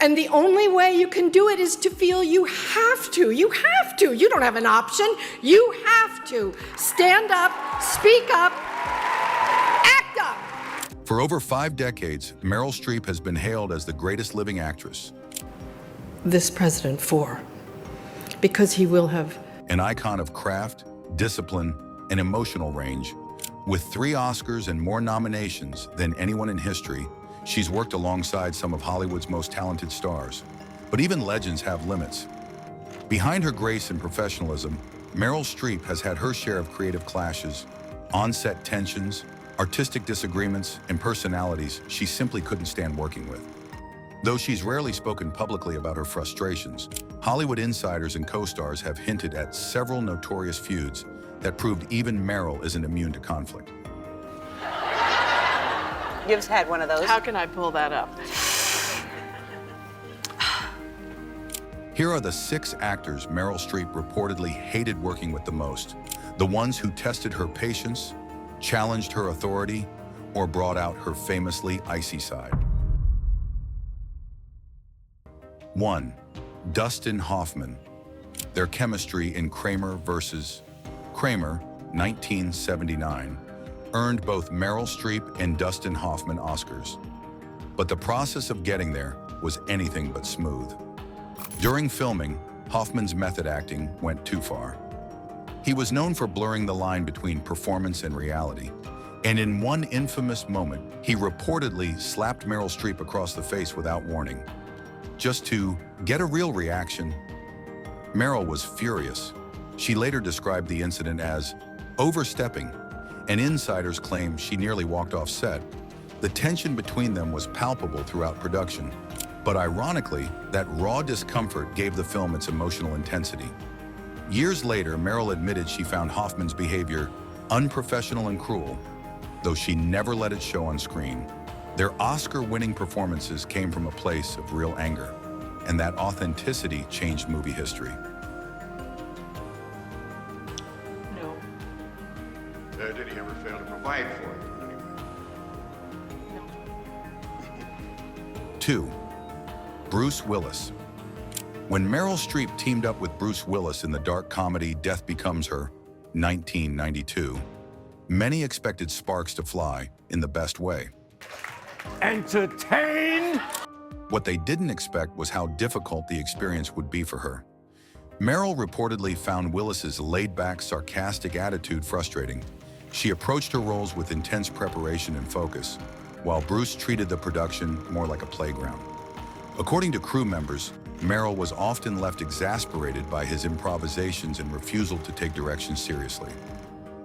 And the only way you can do it is to feel you have to. You have to. You don't have an option. You have to. Stand up, speak up, act up. For over 5 decades, Meryl Streep has been hailed as the greatest living actress. This president, 4, because he will have An icon of craft, discipline, and emotional range. With 3 Oscars and more nominations than anyone in history, she's worked alongside some of Hollywood's most talented stars. But even legends have limits. Behind her grace and professionalism, Meryl Streep has had her share of creative clashes, on-set tensions, artistic disagreements, and personalities she simply couldn't stand working with. Though she's rarely spoken publicly about her frustrations, Hollywood insiders and co-stars have hinted at several notorious feuds that proved even Meryl isn't immune to conflict. You've had one of those. How can I pull that up? Here are the 6 actors Meryl Streep reportedly hated working with the most, the ones who tested her patience, challenged her authority, or brought out her famously icy side. 1. Dustin Hoffman. Their chemistry in Kramer vs. Kramer, 1979, earned both Meryl Streep and Dustin Hoffman Oscars. But the process of getting there was anything but smooth. During filming, Hoffman's method acting went too far. He was known for blurring the line between performance and reality, and in one infamous moment, he reportedly slapped Meryl Streep across the face without warning, just to get a real reaction. Meryl was furious. She later described the incident as overstepping, and insiders claim she nearly walked off set. The tension between them was palpable throughout production, but ironically, that raw discomfort gave the film its emotional intensity. Years later, Meryl admitted she found Hoffman's behavior unprofessional and cruel, though she never let it show on screen. Their Oscar-winning performances came from a place of real anger, and that authenticity changed movie history. No. Did he ever fail to provide for you in any way? No. 2. Bruce Willis. When Meryl Streep teamed up with Bruce Willis in the dark comedy Death Becomes Her, 1992, many expected sparks to fly in the best way. Entertained? What they didn't expect was how difficult the experience would be for her. Meryl reportedly found Willis's laid-back, sarcastic attitude frustrating. She approached her roles with intense preparation and focus, while Bruce treated the production more like a playground. According to crew members, Meryl was often left exasperated by his improvisations and refusal to take direction seriously.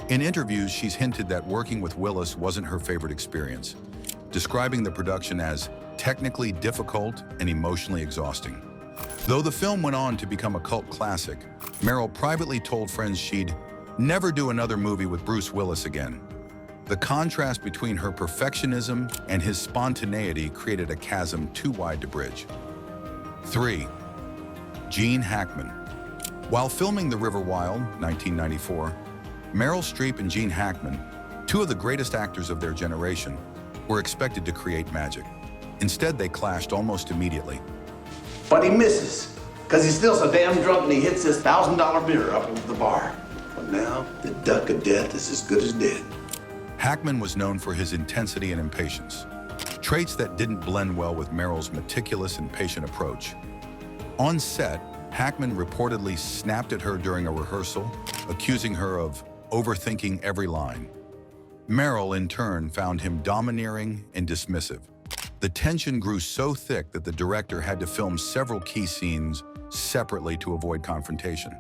In interviews, she's hinted that working with Willis wasn't her favorite experience, describing the production as technically difficult and emotionally exhausting. Though the film went on to become a cult classic, Meryl privately told friends she'd never do another movie with Bruce Willis again. The contrast between her perfectionism and his spontaneity created a chasm too wide to bridge. 3. Gene Hackman. While filming The River Wild, 1994, Meryl Streep and Gene Hackman, 2 of the greatest actors of their generation, were expected to create magic. Instead, they clashed almost immediately. But he misses, because he's still so damn drunk and he hits this $1,000 mirror up into the bar. But now, the duck of death is as good as dead. Hackman was known for his intensity and impatience, traits that didn't blend well with Meryl's meticulous and patient approach. On set, Hackman reportedly snapped at her during a rehearsal, accusing her of overthinking every line. Meryl, in turn, found him domineering and dismissive. The tension grew so thick that the director had to film several key scenes separately to avoid confrontation.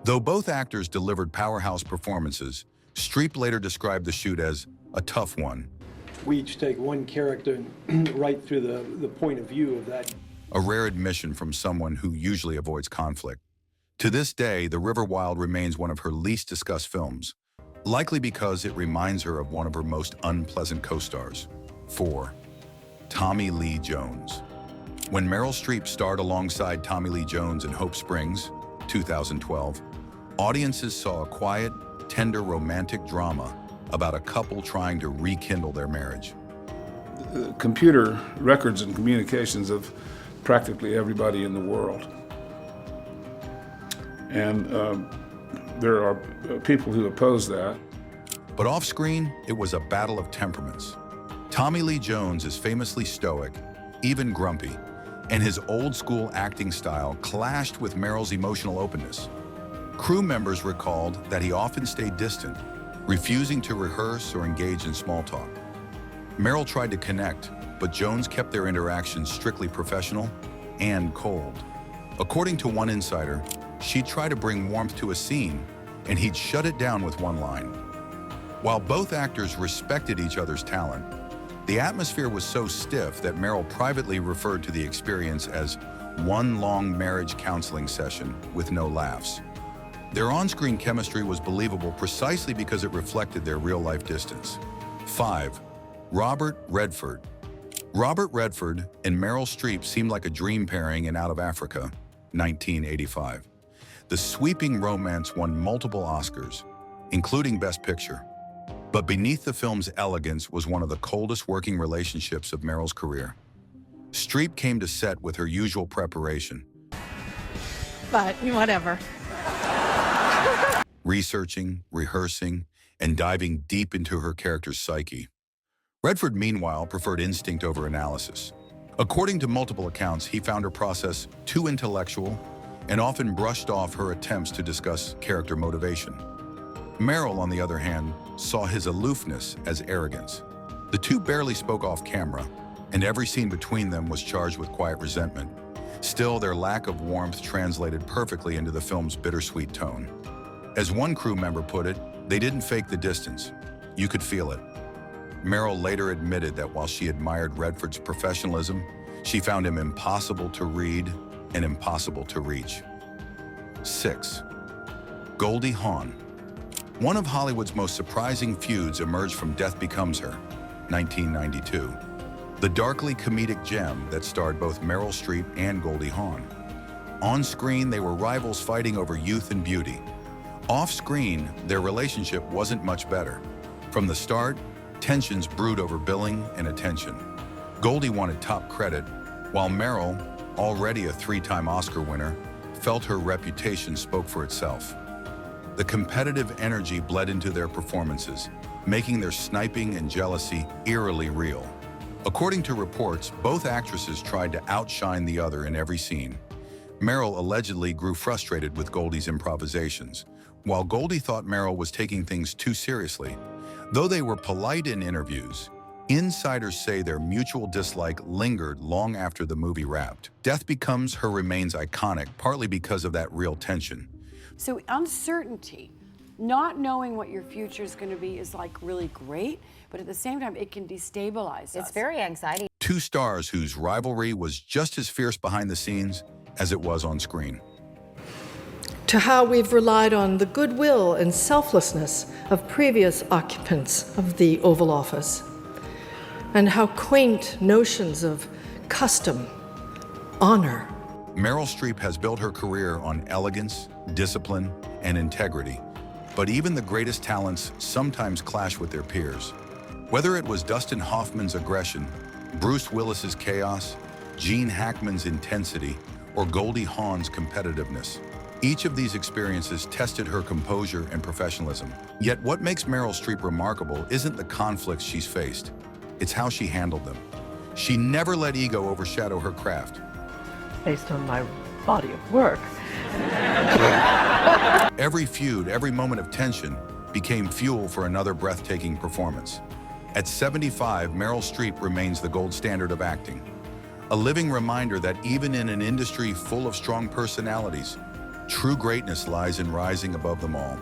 Though both actors delivered powerhouse performances, Streep later described the shoot as a tough one. We each take one character and right through the point of view of that. A rare admission from someone who usually avoids conflict. To this day, The River Wild remains one of her least discussed films, likely because it reminds her of one of her most unpleasant co-stars. 4. Tommy Lee Jones. When Meryl Streep starred alongside Tommy Lee Jones in Hope Springs, 2012, audiences saw a quiet, tender romantic drama about a couple trying to rekindle their marriage. Computer records and communications of practically everybody in the world. And there are people who oppose that. But off-screen, it was a battle of temperaments. Tommy Lee Jones is famously stoic, even grumpy, and his old-school acting style clashed with Meryl's emotional openness. Crew members recalled that he often stayed distant, refusing to rehearse or engage in small talk. Meryl tried to connect, but Jones kept their interactions strictly professional and cold. According to one insider, she'd try to bring warmth to a scene, and he'd shut it down with one line. While both actors respected each other's talent, the atmosphere was so stiff that Meryl privately referred to the experience as one long marriage counseling session with no laughs. Their on-screen chemistry was believable precisely because it reflected their real-life distance. 5. Robert Redford. Robert Redford and Meryl Streep seemed like a dream pairing in Out of Africa, 1985. The sweeping romance won multiple Oscars, including Best Picture. But beneath the film's elegance was one of the coldest working relationships of Meryl's career. Streep came to set with her usual preparation, But whatever. researching, rehearsing, and diving deep into her character's psyche. Redford, meanwhile, preferred instinct over analysis. According to multiple accounts, he found her process too intellectual and often brushed off her attempts to discuss character motivation. Meryl, on the other hand, saw his aloofness as arrogance. The two barely spoke off camera, and every scene between them was charged with quiet resentment. Still, their lack of warmth translated perfectly into the film's bittersweet tone. As one crew member put it, they didn't fake the distance. You could feel it. Meryl later admitted that while she admired Redford's professionalism, she found him impossible to read and impossible to reach. 6. Goldie Hawn. One of Hollywood's most surprising feuds emerged from Death Becomes Her, 1992. The darkly comedic gem that starred both Meryl Streep and Goldie Hawn. On screen, they were rivals fighting over youth and beauty. Off screen, their relationship wasn't much better. From the start, tensions brewed over billing and attention. Goldie wanted top credit, while Meryl, already a 3-time Oscar winner, felt her reputation spoke for itself. The competitive energy bled into their performances, making their sniping and jealousy eerily real. According to reports, both actresses tried to outshine the other in every scene. Meryl allegedly grew frustrated with Goldie's improvisations, while Goldie thought Meryl was taking things too seriously. Though they were polite in interviews, insiders say their mutual dislike lingered long after the movie wrapped. Death Becomes Her remains iconic, partly because of that real tension. So uncertainty, not knowing what your future is going to be is like really great, but at the same time, it can destabilize us. It's very anxiety. Two stars whose rivalry was just as fierce behind the scenes as it was on screen. To how we've relied on the goodwill and selflessness of previous occupants of the Oval Office, and how quaint notions of custom, honor. Meryl Streep has built her career on elegance, discipline, and integrity, but even the greatest talents sometimes clash with their peers. Whether it was Dustin Hoffman's aggression, Bruce Willis's chaos, Gene Hackman's intensity, or Goldie Hawn's competitiveness, each of these experiences tested her composure and professionalism. Yet what makes Meryl Streep remarkable isn't the conflicts she's faced, it's how she handled them. She never let ego overshadow her craft. Based on my body of work. Every feud, every moment of tension became fuel for another breathtaking performance. At 75, Meryl Streep remains the gold standard of acting, a living reminder that even in an industry full of strong personalities, true greatness lies in rising above them all.